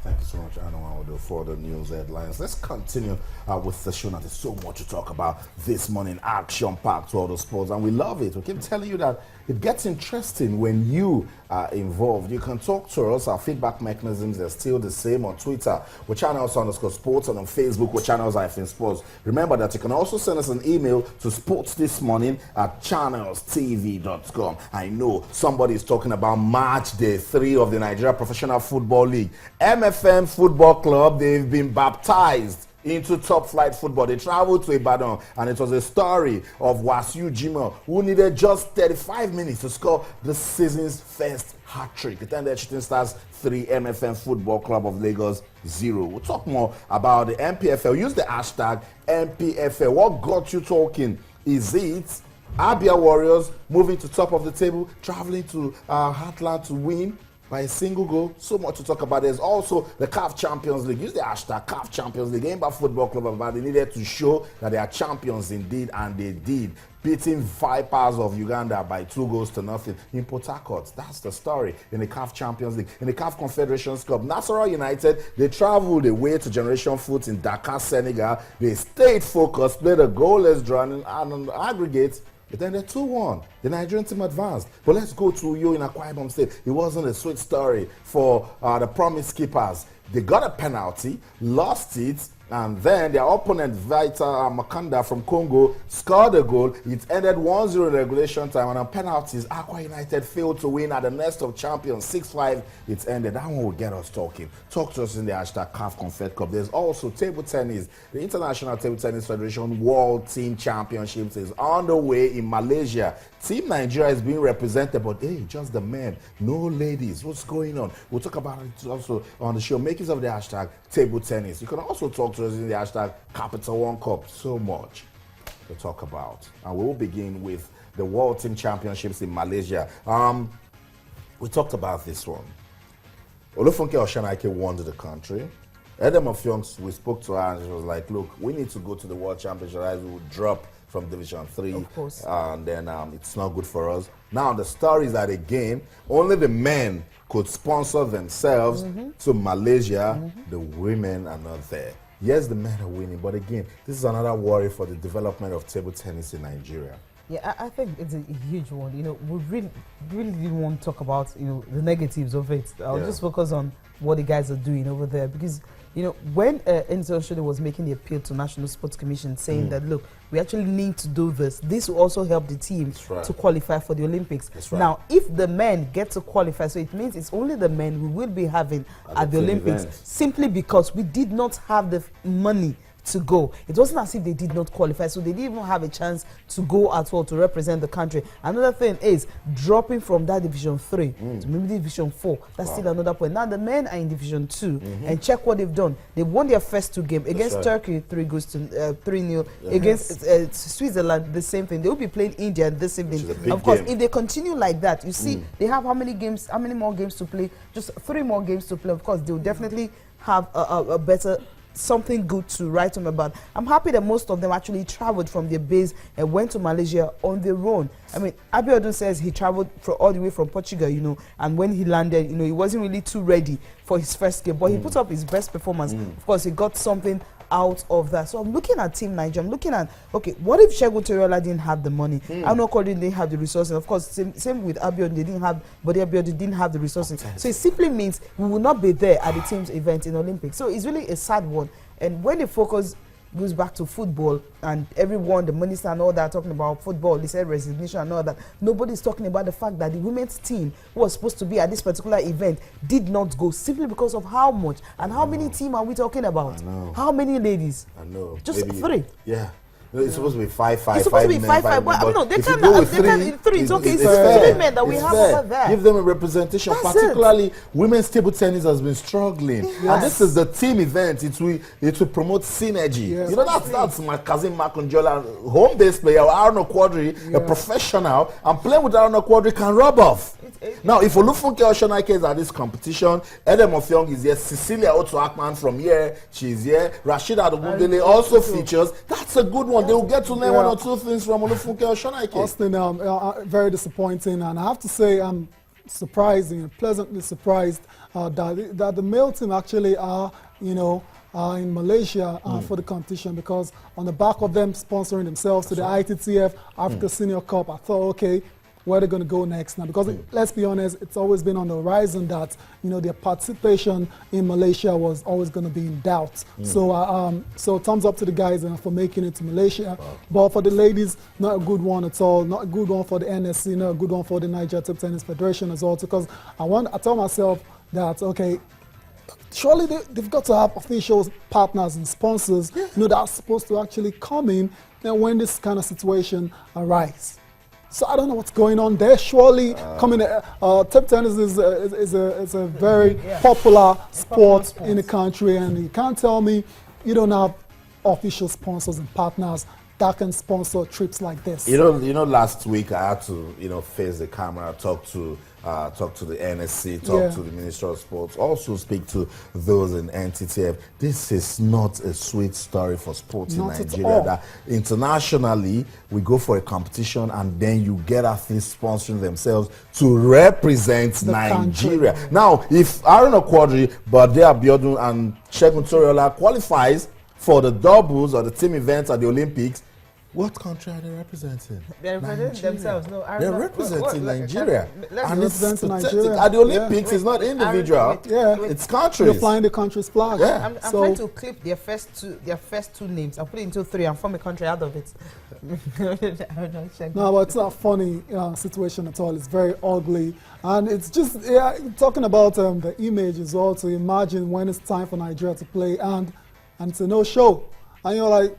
Thank you so much, Anna, for the news headlines. Let's continue with the show now. There's so much to talk about this morning. Action-packed to all the sports, and we love it. We keep telling you that it gets interesting when you are involved. You can talk to us. Our feedback mechanisms are still the same on Twitter with channels_sports, and on Facebook with channels-sports. Remember that you can also send us an email to sportsthismorning@channelstv.com. I know somebody is talking about match day 3 of the Nigeria Professional Football League. MFM Football Club, they've been baptized into top flight football. They traveled to Ibadan, and it was a story of Wasiu Jimoh, who needed just 35 minutes to score the season's first hat-trick. It ended Shooting Stars 3, MFM Football Club of Lagos 0. We'll talk more about the MPFL. Use the hashtag MPFL. What got you talking? Is it Abia Warriors moving to top of the table, traveling to Heartland to win by a single goal? So much to talk about. There's also the CAF Champions League. Use the hashtag CAF Champions League. Aimba Football Club of Ibadan, they needed to show that they are champions indeed, and they did, beating Vipers of Uganda by 2-0 in Port Harcourt. That's the story in the CAF Champions League. In the CAF Confederations Cup, Nasarawa United, they traveled away to Generation Foot in Dakar, Senegal. They stayed focused, played a goalless draw, and on the aggregate, it ended 2-1. The Nigerian team advanced. But let's go to you in Akwa Ibom State. It wasn't a sweet story for the Promise Keepers. They got a penalty, lost it, and then their opponent, Vita Makanda from Congo, scored a goal. It ended 1-0 in regulation time, and on penalties, Akwa United failed to win at the Nest of Champions 6-5. It ended. That one will get us talking. Talk to us in the hashtag CAF Confed Cup. There's also table tennis. The International Table Tennis Federation World Team Championships is on the way in Malaysia. Team Nigeria is being represented, but hey, just the men, no ladies. What's going on? We'll talk about it also on the show. Make use of the hashtag table tennis. You can also talk to us in the hashtag Capital One Cup. So much to talk about. And we will begin with the World Team Championships in Malaysia. We talked about this one. Olufunke Oshanaike won the country. Edem of Youngs, we spoke to her and she was like, look, we need to go to the World Championship. We will drop from Division 3. Of course. And then it's not good for us. Now, the story is that, again, only the men could sponsor themselves to Malaysia. The women are not there. Yes, the men are winning, but again, this is another worry for the development of table tennis in Nigeria. Yeah, I think it's a huge one. You know, we really didn't want to talk about, you know, the negatives of it. I'll just focus on what the guys are doing over there, because, you know, when Enzo Shode was making the appeal to National Sports Commission saying that, look, we actually need to do this. This will also help the team to qualify for the Olympics. Now, if the men get to qualify, so it means it's only the men we will be having at the Olympics, simply because we did not have the money to go. It wasn't as if they did not qualify, so they didn't even have a chance to go at all to represent the country. Another thing is dropping from that Division 3 to maybe Division 4. That's still another point. Now the men are in Division 2, and check what they've done. They won their first 2 games against Turkey, 3-0. Against Switzerland, the same thing. They will be playing India this evening. Of course, if they continue like that, you see, they have how many more games to play? Just 3 more games to play. Of course, they will definitely have a better, something good to write home about. I'm happy that most of them actually traveled from their base and went to Malaysia on their own. I mean, Abiodun says he traveled all the way from Portugal, you know, and when he landed, you know, he wasn't really too ready for his first game, but he put up his best performance. Of course, he got something out of that. So I'm looking at Team Nigeria. I'm looking at, okay, what if Segun Toriola didn't have the money? Arno Kodin didn't have the resources. Of course, same with Abiodun, they didn't have, but Abiodun didn't have the resources. So it simply means we will not be there at the team's event in Olympics. So it's really a sad one. And when the focus goes back to football and everyone, the minister and all that, talking about football, they said resignation and all that, nobody's talking about the fact that the women's team who was supposed to be at this particular event did not go, simply because of how much. And how many team are we talking about? How many ladies? I know. Just maybe 3. Yeah. It's supposed to be 5-5. It's supposed to be 5-5. But no, they can't have 3. It's okay. It's 3 men that we have over there. Give them a representation. That's particularly women's table tennis has been struggling. And this is the team event. It will promote synergy. You know, that's my cousin Makunjola, home-based player, Arno Quadri, a professional, and playing with Arno Quadri can rub off. Now, if Olufunke Oshanaike is at this competition, Edem of Young is here, Cecilia Otu Akman from here, she's here, Rashida Adogundele also features. That's a good one. They will get to learn 1 or 2 things from Olufunke Oshanaike. Austin, very disappointing, and I have to say, surprising, pleasantly surprised that the male team actually are, in Malaysia for the competition, because on the back of them sponsoring themselves to the ITTF Africa Senior Cup, I thought, okay, where they're going to go next now, because let's be honest, it's always been on the horizon that their participation in Malaysia was always going to be in doubt. So thumbs up to the guys for making it to Malaysia. But for the ladies, not a good one at all. Not a good one for the NSC, not a good one for the Nigeria Table Tennis Federation as well. Because I tell myself that, okay, surely they've got to have official partners and sponsors that are supposed to actually come in when this kind of situation arises. So I don't know what's going on there. Surely, table tennis is a very popular sport in the country, and you can't tell me you don't have official sponsors and partners that can sponsor trips like this. Last week I had to, face the camera, talk to the NSC, talk to the Minister of Sports, also speak to those in NTTF. This is not a sweet story for sports in Nigeria. That internationally, we go for a competition and then you get athletes sponsoring themselves to represent Nigeria. Country. Now, if Aaron Okwadri, Bade Abiodun and Segun Toriola qualifies for the doubles or the team events at the Olympics, what country are they representing? They're representing themselves. No, they're representing Nigeria. And it's Nigeria. At the Olympics, it's not individual. It's countries. You're flying the country's flag. Yeah. I'm trying to clip their first two names. I'll put it into three and form a country out of it. No, but it's not a funny situation at all. It's very ugly. And it's just, talking about the image as well, to imagine when it's time for Nigeria to play and it's a no-show. And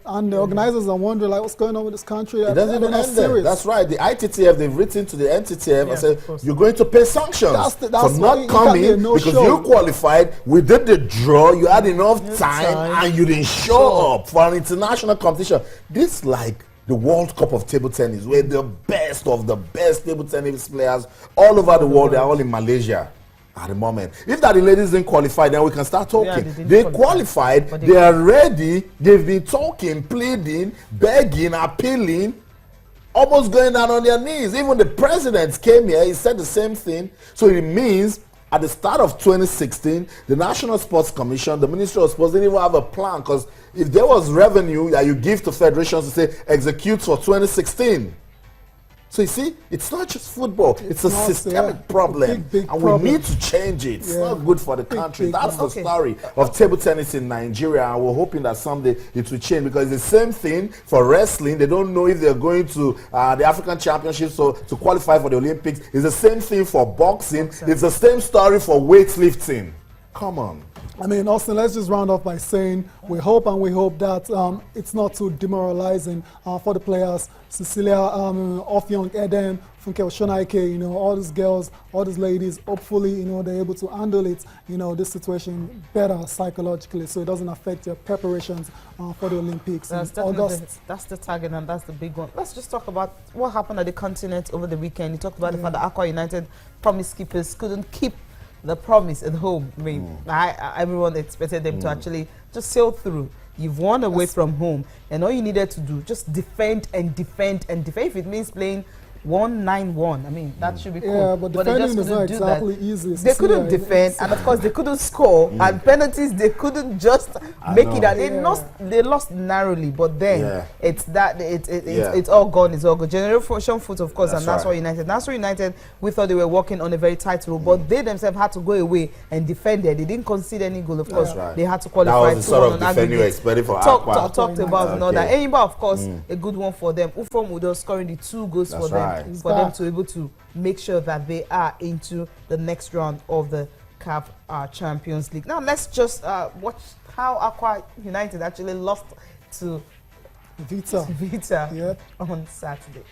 and the organizers are wondering, what's going on with this country? It doesn't even end there. That's right. The ITTF, they've written to the NTTF and said, you're going to pay sanctions for not coming because you qualified. We did the draw. You had enough time and you didn't show up for an international competition. This like the World Cup of table tennis, where the best of the best table tennis players all over the world, they're all in Malaysia at the moment. If that the ladies didn't qualify, then we can start talking. They qualified, they are ready, they've been talking, pleading, begging, appealing, almost going down on their knees. Even the president came here, he said the same thing. So it means at the start of 2016, the National Sports Commission, the Ministry of Sports didn't even have a plan, because if there was revenue that you give to federations to say execute for 2016, so you see, it's not just football. It's a systemic problem. Big and problem. We need to change it. It's not good for the country. That's the story of table tennis in Nigeria. And we're hoping that someday it will change, because it's the same thing for wrestling. They don't know if they're going to the African Championships to qualify for the Olympics. It's the same thing for boxing. It's the same story for weightlifting. Come on. I mean, Austin, let's just round off by saying we hope that it's not too demoralizing for the players. Cecilia, Ofyong, Eden, Funke Oshonaike, all these girls, all these ladies, hopefully, they're able to handle it, this situation better psychologically, so it doesn't affect their preparations for the Olympics in August. That's the target, and that's the big one. Let's just talk about what happened at the continent over the weekend. You talked about the fact that Aqua United promise keepers couldn't keep the promise at home. I mean, everyone expected them to actually just sail through. You've won away from home, and all you needed to do, just defend and defend and defend. If it means playing 1-9-1, I mean, that should be cool. Yeah, but defending is not exactly easy. They couldn't defend, and of course they couldn't score, and penalties they couldn't just make it. And they lost narrowly, but then it's all gone. It's all good. Generation Foot, of course, and Nassau United. Nassau United, we thought they were working on a very tight role, but they themselves had to go away and defend it. They didn't concede any goal. Of course, they had to qualify. That was the sort of defending you were expecting for Aqua. Talked about another. Enyimba, of course, a good one for them. Ufom Udo scoring the 2 goals for them. For them to be able to make sure that they are into the next round of the CAF Champions League. Now let's just watch how Aqua United actually lost to Vita on Saturday.